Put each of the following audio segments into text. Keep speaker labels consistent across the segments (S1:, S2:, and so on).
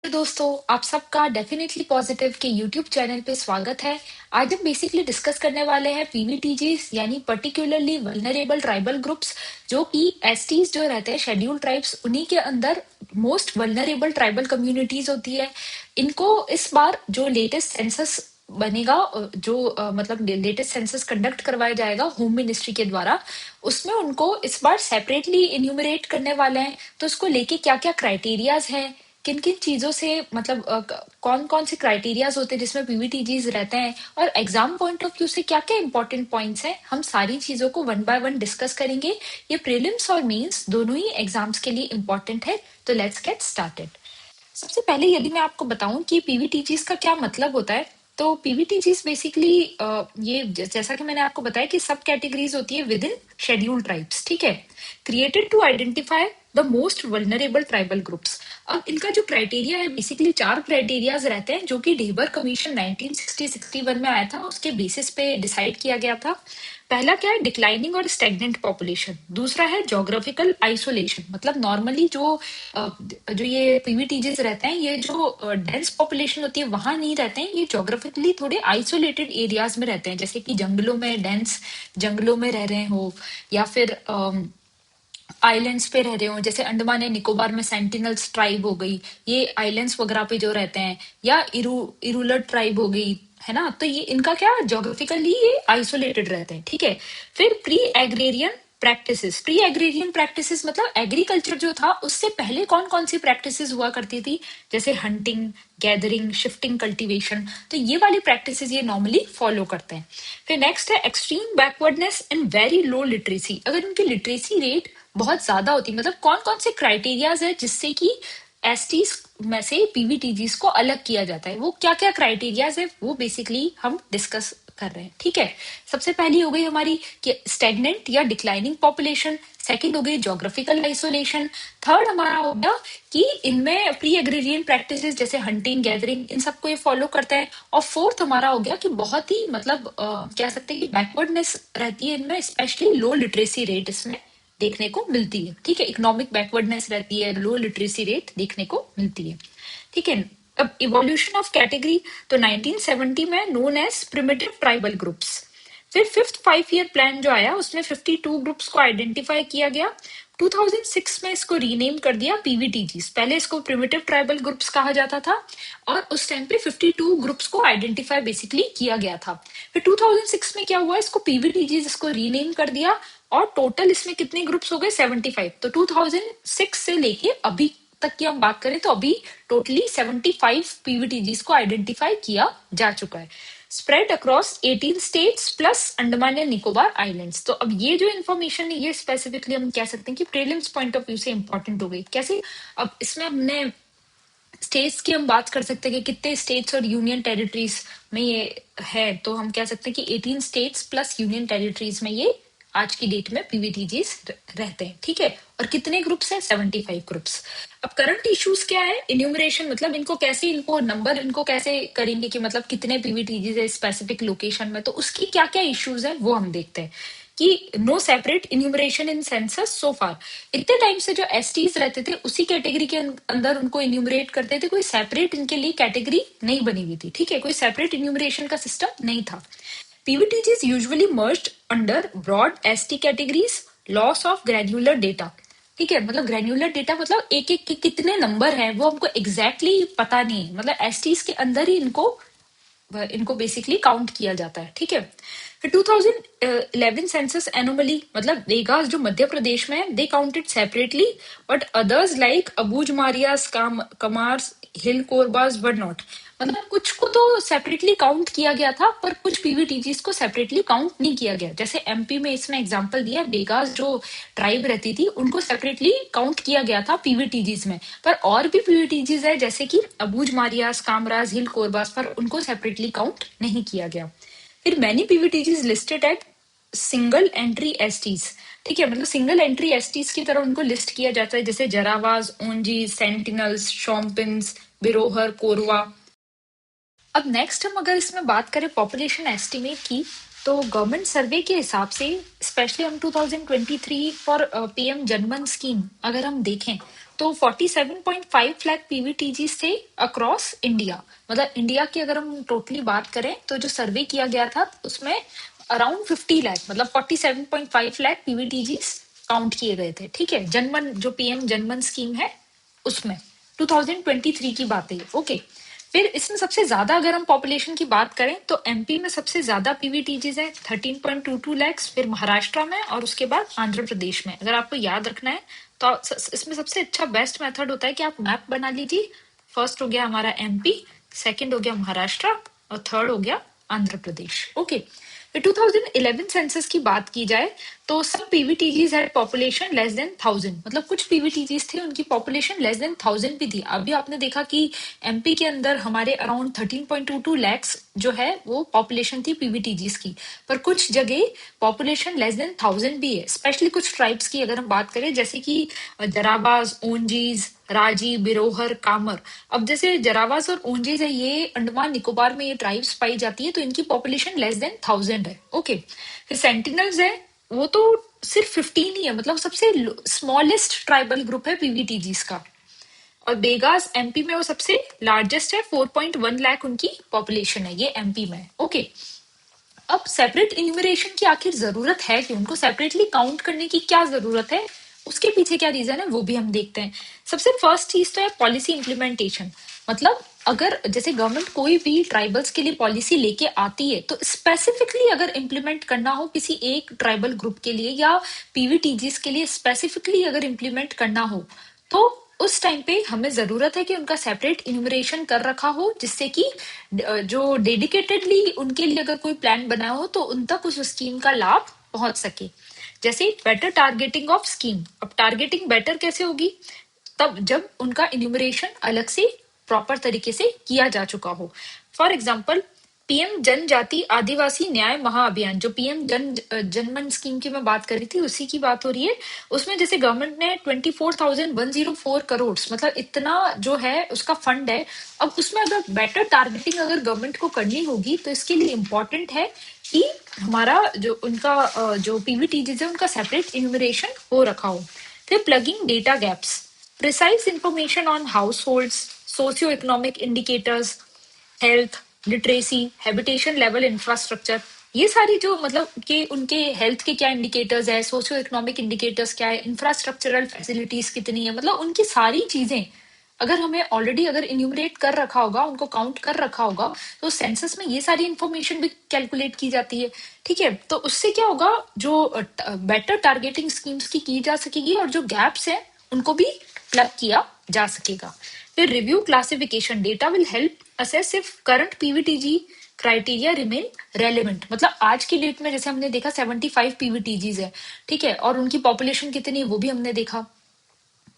S1: तो दोस्तों, आप सबका डेफिनेटली पॉजिटिव के यूट्यूब चैनल पे स्वागत है। आज हम बेसिकली डिस्कस करने वाले हैं पीवीटीजीज यानी पर्टिकुलरली वल्नरेबल ट्राइबल ग्रुप्स, जो कि एसटीज जो रहते हैं शेड्यूल ट्राइब्स, उन्हीं के अंदर मोस्ट वल्नरेबल ट्राइबल कम्युनिटीज होती है। इनको इस बार जो लेटेस्ट सेंसस बनेगा, मतलब लेटेस्ट सेंसस कंडक्ट करवाया जाएगा होम मिनिस्ट्री के द्वारा, उसमें उनको इस बार सेपरेटली इन्यूमरेट करने वाले हैं। तो उसको लेके क्या क्या क्राइटेरियाज हैं, किन किन चीजों से मतलब कौन कौन से क्राइटेरियाज होते हैं जिसमें पीवीटीजीज रहते हैं, और एग्जाम पॉइंट ऑफ व्यू से क्या क्या इंपॉर्टेंट पॉइंट्स हैं, हम सारी चीजों को वन बाय वन डिस्कस करेंगे। ये प्रीलिम्स और मेंस दोनों ही एग्जाम्स के लिए इंपॉर्टेंट है। तो लेट्स गेट स्टार्टेड। सबसे पहले यदि मैं आपको बताऊं कि पीवीटीजीज का क्या मतलब होता है, तो पीवीटीजीज बेसिकली ये जैसा कि मैंने आपको बताया कि सब कैटेगरीज होती है विद इन शेड्यूल ट्राइब्स, ठीक है, created to identify the most vulnerable tribal groups. अब इनका जो क्राइटेरिया है, बेसिकली चार क्राइटेरियाज रहते हैं जो कि ढेबर कमीशन 1960-61 में आया था, उसके बेसिस पे डिसाइड किया गया था। पहला क्या है, डिक्लाइनिंग और स्टेगनेंट पॉपुलेशन। दूसरा है जोग्राफिकल आइसोलेशन, मतलब नॉर्मली जो ये पीवीटीजीज रहते हैं, ये जो डेंस पॉपुलेशन होती है वहां नहीं रहते हैं, ये जोग्राफिकली थोड़े आइसोलेटेड एरियाज में रहते हैं, जैसे कि जंगलों में, डेंस जंगलों में रह रहे हो, या फिर आइलैंड्स पे रह रहे हो, जैसे अंडमान एंड निकोबार में सेंटिनल्स ट्राइब हो गई, ये आइलैंड्स वगैरह पे जो रहते हैं, या इरूलर ट्राइब हो गई, है ना। तो ये इनका क्या, जोग्राफिकली ये आइसोलेटेड रहते हैं, ठीक है। फिर प्री एग्रेरियन प्रैक्टिसेस मतलब एग्रीकल्चर जो था उससे पहले कौन कौन सी प्रैक्टिसेस हुआ करती थी, जैसे हंटिंग, गैदरिंग, शिफ्टिंग, कल्टीवेशन। तो ये वाली प्रैक्टिसेस ये नॉर्मली फॉलो करते हैं। फिर नेक्स्ट है extreme backwardness and very low literacy. अगर उनकी लिटरेसी रेट बहुत ज्यादा होती, मतलब कौन कौन से क्राइटेरियाज है जिससे कि एसटीज में से पीवीटीजीज को अलग किया जाता है, वो क्या क्या क्राइटेरियाज है, वो बेसिकली हम डिस्कस कर रहे हैं, ठीक है। सबसे पहली हो गई हमारी कि स्टेगनेंट या डिक्लाइनिंग पॉपुलेशन, सेकंड हो गई जोग्राफिकल आइसोलेशन, थर्ड हमारा हो गया कि इनमें प्री एग्रेरियन प्रैक्टिसेस जैसे हंटिंग, गैदरिंग, इन सबको ये फॉलो करते हैं, और फोर्थ हमारा हो गया कि बहुत ही मतलब कह सकते हैं कि बैकवर्डनेस रहती है इनमें, स्पेशली लो लिटरेसी रेट इसमें देखने को मिलती है, ठीक है। इकोनॉमिक बैकवर्डनेस रहती है, लो लिटरेसी रेट देखने को मिलती है, ठीक है। अब इवोल्यूशन ऑफ कैटेगरी, तो 1970 में known as primitive tribal groups. फिर फिफ्थ 5 ईयर प्लान जो आया उसमें 52 ग्रुप्स को आइडेंटिफाई किया गया। 2006 में इसको रीनेम कर दिया पीवीटीजीज, पहले इसको प्रिमिटिव ट्राइबल ग्रुप्स कहा जाता था, और उस टाइम पे 52 ग्रुप्स को आइडेंटिफाई बेसिकली किया गया था। फिर 2006 में क्या हुआ, इसको पीवीटीजीज इसको रीनेम कर दिया, और टोटल इसमें कितने ग्रुप्स हो गए, 75। तो 2006 से लेके अभी तक की हम बात करें तो अभी टोटली 75 पीवीटीजीज को आइडेंटिफाई किया जा चुका है, spread across 18 states plus Andaman and Nicobar islands. तो अब ये जो इन्फॉर्मेशन है ये स्पेसिफिकली हम कह सकते हैं कि प्रीलिम्स पॉइंट ऑफ व्यू से इंपॉर्टेंट हो गई। कैसे, अब इसमें हमने स्टेट्स की हम बात कर सकते हैं कि कितने स्टेट्स और यूनियन टेरिटरीज में ये है, तो हम कह सकते हैं कि 18 स्टेट्स प्लस यूनियन टेरिटरीज में ये आज की डेट में पीवीटीजीज रहते हैं, ठीक है। और कितने ग्रुप्स हैं, 75 ग्रुप्स। अब करंट इश्यूज क्या है, इन्यूमरेशन मतलब इनको कैसे, इनको नंबर इनको कैसे करेंगे कि मतलब कितने पीवीटीजीज है स्पेसिफिक लोकेशन में, तो उसकी क्या क्या इश्यूज है वो हम देखते हैं। कि नो सेपरेट इन्यूमरेशन इन सेंसस सो फार, इतने टाइम से जो एसटीज रहते थे उसी कैटेगरी के अंदर उनको इन्यूमरेट करते थे, कोई सेपरेट इनके लिए कैटेगरी नहीं बनी हुई थी, ठीक है, कोई सेपरेट इन्यूमरेशन का सिस्टम नहीं था। PVTGs usually merged under broad ST categories, loss of granular data, ठीक है, मतलब ग्रेन्युलर डेटा मतलब एक एक के कितने नंबर हैं वो हमको एग्जैक्टली पता नहीं, मतलब एसटीज के अंदर ही इनको बेसिकली काउंट किया जाता है, ठीक है। फिर 2011 सेंसस एनोमली, मतलब वेगास जो मध्य प्रदेश में है, they counted separately, but others like Abujh Marias, Kamars, hill Korwas were not, मतलब कुछ को तो सेपरेटली काउंट किया गया था पर कुछ पीवीटीजीज को सेपरेटली काउंट नहीं किया गया। जैसे एमपी में इसने एग्जांपल दिया, बेगास जो ट्राइब रहती थी उनको सेपरेटली काउंट किया गया था पीवीटीजीज में, पर और भी पीवीटीजीज है जैसे कि अबूज मारियास, कामराज, हिल कोरबास, पर उनको सेपरेटली काउंट नहीं किया गया। फिर many PVTGs listed at single entry STs, ठीक है, मतलब सिंगल एंट्री एसटीज की तरह उनको लिस्ट किया जाता है, जैसे जरावाज, ओंजी, सेंटिनल्स, शॉम्पिन्स, बिरोहर, कोरवा। अब नेक्स्ट हम अगर इसमें बात करें पॉपुलेशन एस्टिमेट की, तो गवर्नमेंट सर्वे के हिसाब से स्पेशली हम 2023 फॉर पीएम जनमन स्कीम अगर हम देखें तो 47.5 लाख पीवीटीजीज थे अक्रॉस इंडिया। मतलब इंडिया की अगर हम टोटली बात करें तो जो सर्वे किया गया था उसमें अराउंड 50 लाख मतलब 47.5 लाख पीवीटीजीज काउंट किए गए थे। ठीक है, जनमन जो पीएम जनमन स्कीम है उसमें 2023 की बात है। ओके, फिर इसमें सबसे ज्यादा अगर हम पॉपुलेशन की बात करें तो एमपी में सबसे ज्यादा पीवीटीजीज है 13.22 लैक्स, फिर महाराष्ट्र में और उसके बाद आंध्र प्रदेश में। अगर आपको याद रखना है तो इसमें सबसे अच्छा बेस्ट मेथड होता है कि आप मैप बना लीजिए। फर्स्ट हो गया हमारा एमपी, सेकंड हो गया महाराष्ट्र और थर्ड हो गया आंध्र प्रदेश। ओके, फिर 2011 सेंसस की बात की जाए तो सब PVTGs had population less than 1000, मतलब कुछ पीवीटीजीज थे उनकी पॉपुलेशन लेस देन 1000 भी थी। अभी आपने देखा कि एमपी के अंदर हमारे अराउंड 13.22 लैक्स जो है वो पॉपुलेशन थी पीवीटीजीज की, पर कुछ जगह पॉपुलेशन लेस देन 1000 भी है। स्पेशली कुछ ट्राइब्स की अगर हम बात करें जैसे कि जराबाज, ओंजीज, राजी, बिरोहर, कामर। अब जैसे जरावास और ओंजेज है ये अंडमान निकोबार में ये ट्राइब्स पाई जाती है, तो इनकी पॉपुलेशन लेस देन 1000 है। ओके, फिर सेंटिनल्स है वो तो सिर्फ 15 ही है, मतलब सबसे स्मॉलेस्ट ट्राइबल ग्रुप है पीवीटीजीज का। और बेगास एमपी में वो सबसे लार्जेस्ट है, 4.1 लाख उनकी पॉपुलेशन है ये एमपी में। ओके, अब सेपरेट इन्यूमरेशन की आखिर जरूरत है कि उनको सेपरेटली काउंट करने की क्या जरूरत है, उसके पीछे क्या रीजन है वो भी हम देखते हैं। सबसे फर्स्ट चीज तो है पॉलिसी इंप्लीमेंटेशन। मतलब अगर जैसे गवर्नमेंट कोई भी ट्राइबल्स के लिए पॉलिसी लेके आती है तो स्पेसिफिकली अगर इम्प्लीमेंट करना हो किसी एक ट्राइबल ग्रुप के लिए या पीवीटीजीस के लिए स्पेसिफिकली अगर इम्प्लीमेंट करना हो तो उस टाइम पे हमें जरूरत है कि उनका सेपरेट इन्यूमरेशन कर रखा हो, जिससे कि जो डेडिकेटेडली उनके लिए अगर कोई प्लान बना हो तो उन तक उस स्कीम का लाभ पहुंच सके। जैसे बेटर टारगेटिंग ऑफ स्कीम। अब टारगेटिंग बेटर कैसे होगी, तब जब उनका इन्यूमरेशन अलग से प्रॉपर तरीके से किया जा चुका हो। फॉर एग्जाम्पल पीएम जनजाति आदिवासी न्याय महाअभियान, जो पीएम जनमन स्कीम की मैं बात कर रही थी उसी की बात हो रही है। उसमें जैसे गवर्नमेंट ने 24,104 करोड़ मतलब इतना जो है उसका फंड है। अब उसमें अगर बेटर टारगेटिंग अगर गवर्नमेंट को करनी होगी तो इसके लिए इम्पोर्टेंट है कि हमारा जो उनका जो पीवीटीजीज है उनका सेपरेट इन्यूमरेशन हो रखा हो। फिर plugging data gaps, precise information on households, socio-economic indicators, health, literacy, habitation level infrastructure, ये सारी जो मतलब कि उनके हेल्थ के क्या इंडिकेटर्स है, सोशियो इकोनॉमिक इंडिकेटर्स क्या है, इंफ्रास्ट्रक्चरल फैसिलिटीज कितनी है, मतलब उनकी सारी चीजें अगर हमें ऑलरेडी अगर इन्यूमरेट कर रखा होगा, उनको काउंट कर रखा होगा, तो सेंसस में ये सारी इंफॉर्मेशन भी कैलकुलेट की जाती है। ठीक है, तो उससे क्या होगा, जो बेटर टारगेटिंग स्कीम्स की जा सकेगी और जो गैप्स हैं उनको भी प्लग किया जा सकेगा। फिर review classification data will help assess if current PVTG criteria remain relevant. मतलब आज की डेट में जैसे हमने देखा 75 पीवीटीजीज है, ठीक है, और उनकी पॉपुलेशन कितनी है वो भी हमने देखा,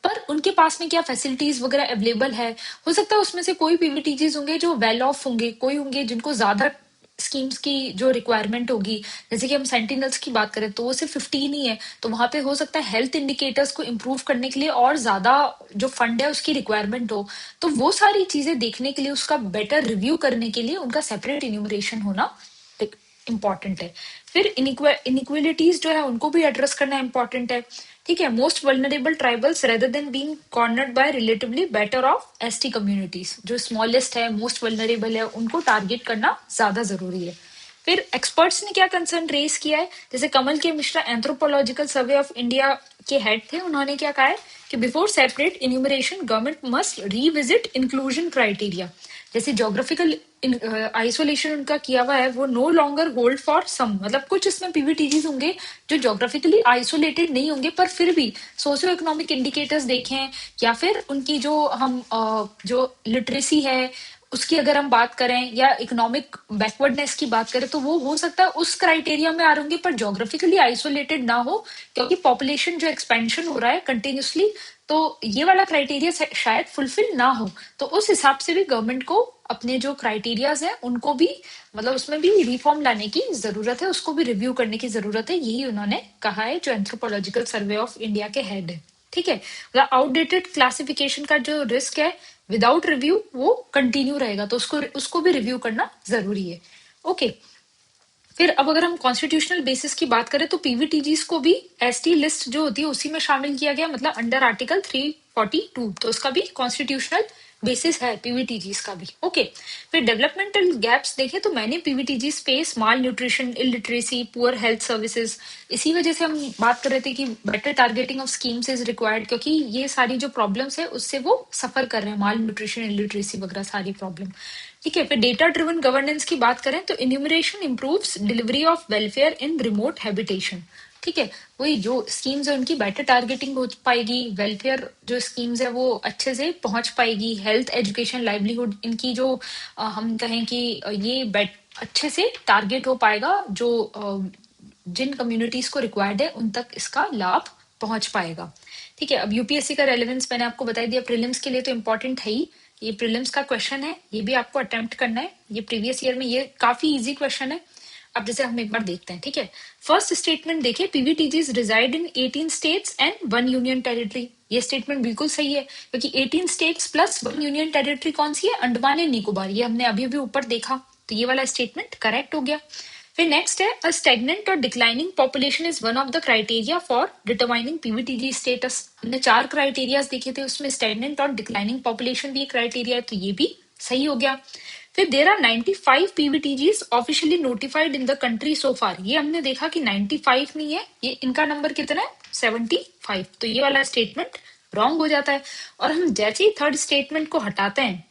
S1: पर उनके पास में क्या फैसिलिटीज वगैरह अवेलेबल है। हो सकता है उसमें से कोई पीवीटीजीज होंगे जो वेल ऑफ होंगे, कोई होंगे जिनको ज्यादा स्कीम्स की जो रिक्वायरमेंट होगी। जैसे कि हम सेंटिनल्स की बात करें तो वो सिर्फ 15 ही है, तो वहां पे हो सकता है हेल्थ इंडिकेटर्स को इम्प्रूव करने के लिए और ज्यादा जो फंड है उसकी रिक्वायरमेंट हो। तो वो सारी चीजें देखने के लिए, उसका बेटर रिव्यू करने के लिए उनका सेपरेट इन्यूमरेशन होना इम्पॉर्टेंट है। फिर इनइक्वलिटीज जो है उनको भी एड्रेस करना इम्पॉर्टेंट है। ठीक है, most vulnerable tribals rather than being cornered by relatively better off ST communities, जो स्मॉलेस्ट है, मोस्ट वल्नरेबल है, उनको टारगेट करना ज्यादा जरूरी है। फिर एक्सपर्ट्स ने क्या कंसर्न रेज किया है, जैसे Kamal K Mishra anthropological survey of India के हेड थे, उन्होंने क्या कहा है कि before separate enumeration government must revisit inclusion criteria. जैसे ज्योग्राफिकल आइसोलेशन उनका किया हुआ है वो no longer hold for some, मतलब कुछ इसमें पीवीटीजीज होंगे जो ज्योग्राफिकली आइसोलेटेड नहीं होंगे पर फिर भी सोशियो इकोनॉमिक इंडिकेटर्स देखें या फिर उनकी जो हम जो लिटरेसी है उसकी अगर हम बात करें या इकोनॉमिक बैकवर्डनेस की बात करें तो वो हो सकता है उस क्राइटेरिया में आ रहे होंगे पर ज्योग्राफिकली आइसोलेटेड ना हो, क्योंकि पॉपुलेशन जो एक्सपेंशन हो रहा है कंटिन्यूसली, तो ये वाला क्राइटेरिया शायद फुलफिल ना हो। तो उस हिसाब से भी गवर्नमेंट को अपने जो क्राइटेरियाज हैं उनको भी मतलब उसमें भी रिफॉर्म लाने की जरूरत है, उसको भी रिव्यू करने की जरूरत है, यही उन्होंने कहा है जो एंथ्रोपोलॉजिकल सर्वे ऑफ इंडिया के हेड है। ठीक है, मतलब आउटडेटेड क्लासिफिकेशन का जो रिस्क है विदाउट रिव्यू वो कंटिन्यू रहेगा, तो उसको उसको भी रिव्यू करना जरूरी है। ओके, फिर अब अगर हम कॉन्स्टिट्यूशनल बेसिस की बात करें तो पीवीटीजीस को भी एसटी लिस्ट जो होती है उसी में शामिल किया गया, मतलब अंडर आर्टिकल 342, तो उसका भी कॉन्स्टिट्यूशनल बेसिस है पीवीटीजीस का भी। ओके, फिर डेवलपमेंटल गैप्स देखें तो मैंने PVTGs face malnutrition, illiteracy, poor health services. इसी वजह से हम बात कर रहे थे कि better targeting of schemes is required, क्योंकि ये सारी जो प्रॉब्लम्स है उससे वो सफर कर रहे हैं, माल न्यूट्रिशन, इलिटरेसी वगैरह सारी प्रॉब्लम। ठीक है, फिर डेटा ड्रिवन गवर्नेंस की बात करें तो enumeration improves delivery of welfare in remote habitation. ठीक है, वही जो स्कीम्स है उनकी बेटर टारगेटिंग हो पाएगी, वेलफेयर जो स्कीम्स है वो अच्छे से पहुंच पाएगी, हेल्थ, एजुकेशन, लाइवलीहुड इनकी जो हम कहें कि ये अच्छे से टारगेट हो पाएगा, जो जिन कम्युनिटीज को रिक्वायर्ड है उन तक इसका लाभ पहुंच पाएगा। ठीक है, अब यूपीएससी का रेलेवेंस मैंने आपको बता दिया, प्रीलिम्स के लिए तो इम्पोर्टेंट है ही, ये प्रीलिम्स का क्वेश्चन है, ये भी आपको अटेम्प्ट करना है, ये प्रीवियस ईयर में ये काफी इजी क्वेश्चन है। अब जैसे हम एक बार देखते हैं। ठीक है, फर्स्ट स्टेटमेंट देखिए, PVTGs reside in 18 states and 1 union territory. ये स्टेटमेंट बिल्कुल सही है, क्योंकि 18 स्टेट्स प्लस 1 यूनियन टेरिटरी कौन सी है? अंडमान एंड निकोबार, ये हमने अभी अभी ऊपर देखा, तो ये वाला स्टेटमेंट करेक्ट हो गया। फिर नेक्स्ट है, अ स्टेगनेंट और declining population is one of the criteria for determining PVTG status. हमने 4 क्राइटेरियाज देखे थे, उसमें स्टेगनेंट और डिक्लाइनिंग पॉपुलेशन भी एक क्राइटेरिया है, तो ये भी सही हो गया। फिर there are 95 PVTGs officially notified in the country so far. ये हमने देखा कि 95 नहीं है, ये इनका नंबर कितना है? 75, तो ये वाला स्टेटमेंट रॉन्ग हो जाता है। और हम जैसे ही थर्ड स्टेटमेंट को हटाते हैं,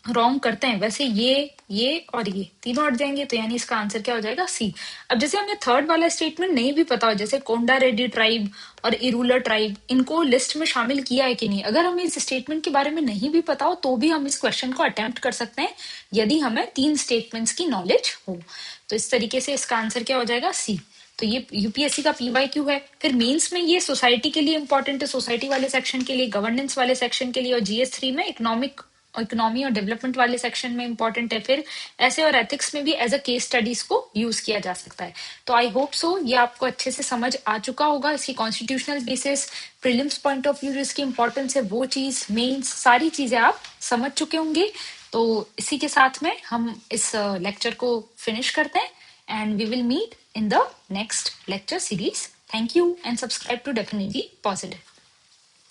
S1: रॉन्ग करते हैं, वैसे ये और ये तीनों हट जाएंगे, तो यानी इसका आंसर क्या हो जाएगा? सी। अब जैसे हमें थर्ड वाला स्टेटमेंट नहीं भी पता हो, जैसे कोंडा रेड्डी ट्राइब और इरूलर ट्राइब, इनको लिस्ट में शामिल किया है कि नहीं, अगर हमें इस स्टेटमेंट के बारे में नहीं भी पता हो तो भी हम इस क्वेश्चन को अटेम्प्ट कर सकते हैं, यदि हमें 3 स्टेटमेंट्स की नॉलेज हो। तो इस तरीके से इसका आंसर क्या हो जाएगा? सी। तो ये यूपीएससी का पीवाईक्यू है। फिर मेंस में ये सोसाइटी के लिए इंपॉर्टेंट है, सोसाइटी वाले सेक्शन के लिए, गवर्नेंस वाले सेक्शन के लिए, और जीएस 3 में इकोनॉमी और डेवलपमेंट वाले सेक्शन में इंपॉर्टेंट है। फिर ऐसे और एथिक्स में भी एज अ केस स्टडीज को यूज किया जा सकता है। तो आई होप सो ये आपको अच्छे से समझ आ चुका होगा, इसकी constitutional basis, prelims point of view जिसकी इंपॉर्टेंस है वो चीज, मेंस, सारी चीजें आप समझ चुके होंगे। तो इसी के साथ में हम इस लेक्चर को फिनिश करते हैं, and we will meet in the next lecture series. Thank you and subscribe to Definitely Positive.